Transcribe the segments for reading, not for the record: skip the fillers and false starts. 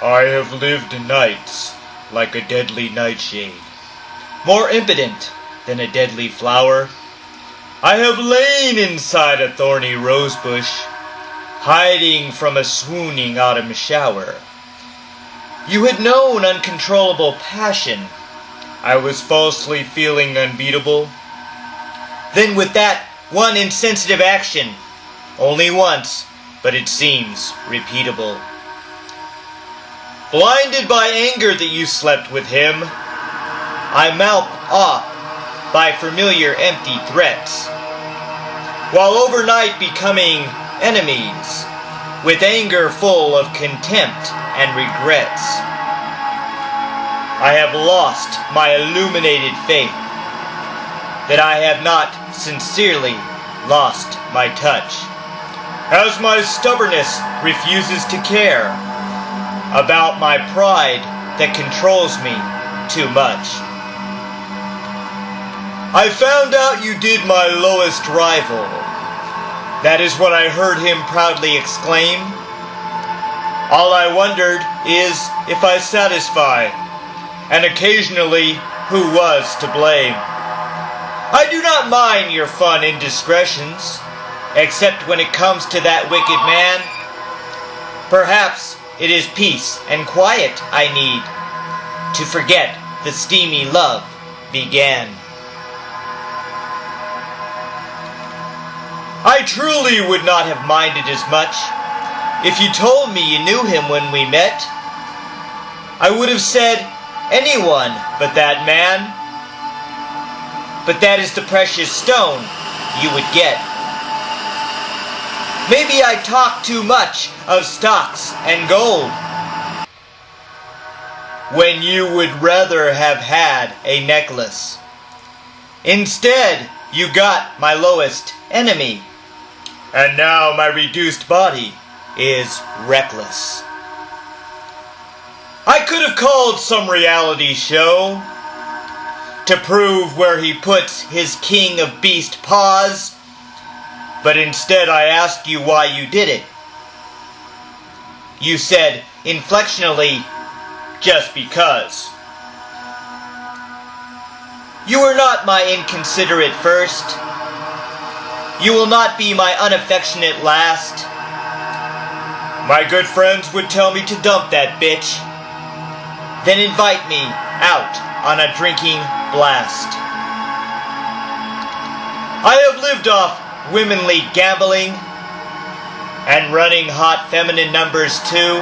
I have lived nights like a deadly nightshade, more impotent than a deadly flower. I have lain inside a thorny rosebush, hiding from a swooning autumn shower. You had known uncontrollable passion. I was falsely feeling unbeatable. Then with that one insensitive action, only once, but it seems repeatable. Blinded by anger that you slept with him, I mouth off by familiar empty threats, while overnight becoming enemies, with anger full of contempt and regrets. I have lost my illuminated faith, that I have not sincerely lost my touch, as my stubbornness refuses to care about my pride that controls me too much. I found out you did my lowest rival. That is what I heard him proudly exclaim. All I wondered is if I satisfy, and occasionally who was to blame. I do not mind your fun indiscretions, except when it comes to that wicked man. Perhaps it is peace and quiet I need to forget the steamy love began. I truly would not have minded as much if you told me you knew him when we met. I would have said anyone but that man. But that is the precious stone you would get. Maybe I talk too much of stocks and gold, when you would rather have had a necklace. Instead, you got my lowest enemy, and now my reduced body is reckless. I could have called some reality show to prove where he puts his king of beast paws, but instead I asked you why you did it. You said inflectionally, just because. You were not my inconsiderate first. You will not be my unaffectionate last. My good friends would tell me to dump that bitch, then invite me out on a drinking blast. I have lived off womanly gambling and running hot feminine numbers too,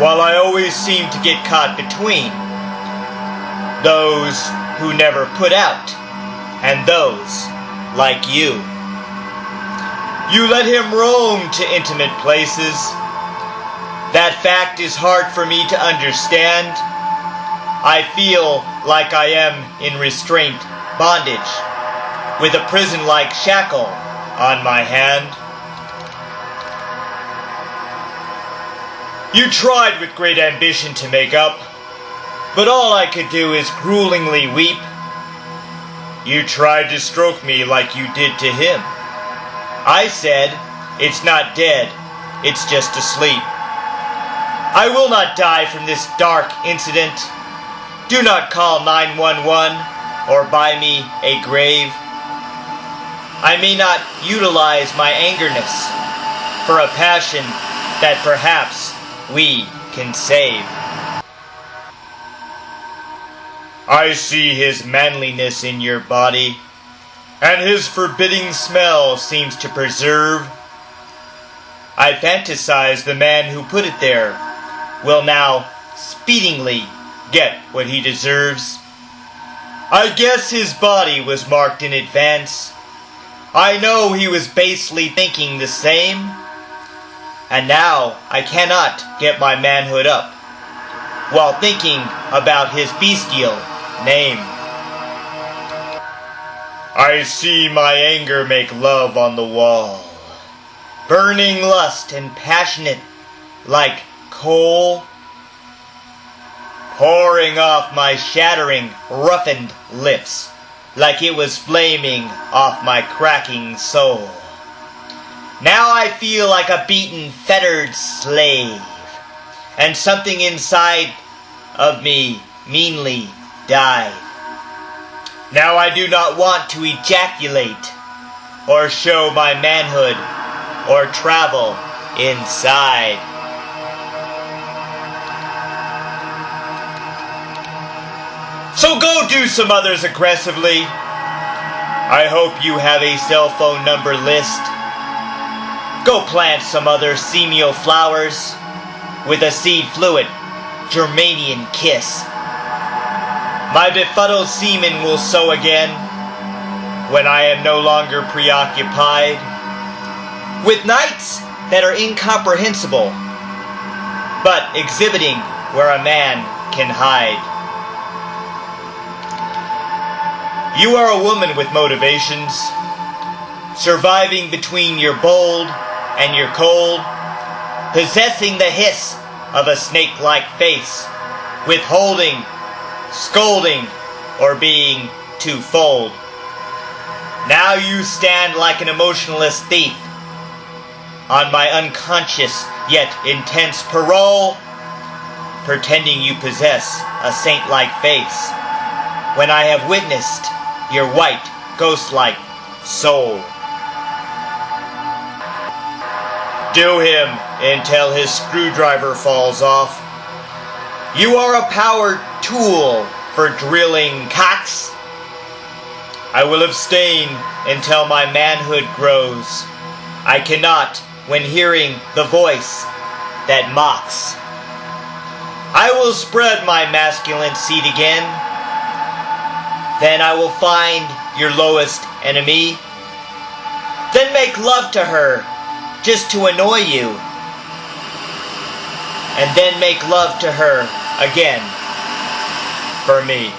while I always seem to get caught between those who never put out and those like you. You let him roam to intimate places. That fact is hard for me to understand. I feel like I am in restraint bondage, with a prison-like shackle on my hand. You tried with great ambition to make up, but all I could do is gruelingly weep. You tried to stroke me like you did to him. I said, it's not dead, it's just asleep. I will not die from this dark incident. Do not call 911 or buy me a grave. I may not utilize my angerness for a passion that perhaps we can save. I see his manliness in your body, and his forbidding smell seems to preserve. I fantasize the man who put it there will now speedingly get what he deserves. I guess his body was marked in advance. I know he was basely thinking the same, and now I cannot get my manhood up while thinking about his bestial name. I see my anger make love on the wall, burning lust and passionate like coal, pouring off my shattering, roughened lips like it was flaming off my cracking soul. Now I feel like a beaten, fettered slave, and something inside of me meanly died. Now I do not want to ejaculate, or show my manhood, or travel inside. So go do some others aggressively. I hope you have a cell phone number list. Go plant some other semial flowers with a seed fluid Germanian kiss. My befuddled semen will sow again when I am no longer preoccupied with nights that are incomprehensible, but exhibiting where a man can hide. You are a woman with motivations, surviving between your bold and your cold, possessing the hiss of a snake-like face, withholding, scolding, or being twofold. Now you stand like an emotionless thief on my unconscious yet intense parole, pretending you possess a saint-like face, when I have witnessed your white, ghost-like soul. Do him until his screwdriver falls off. You are a power tool for drilling cocks. I will abstain until my manhood grows. I cannot when hearing the voice that mocks. I will spread my masculine seed again. Then I will find your lowest enemy. Then make love to her just to annoy you. And then make love to her again for me.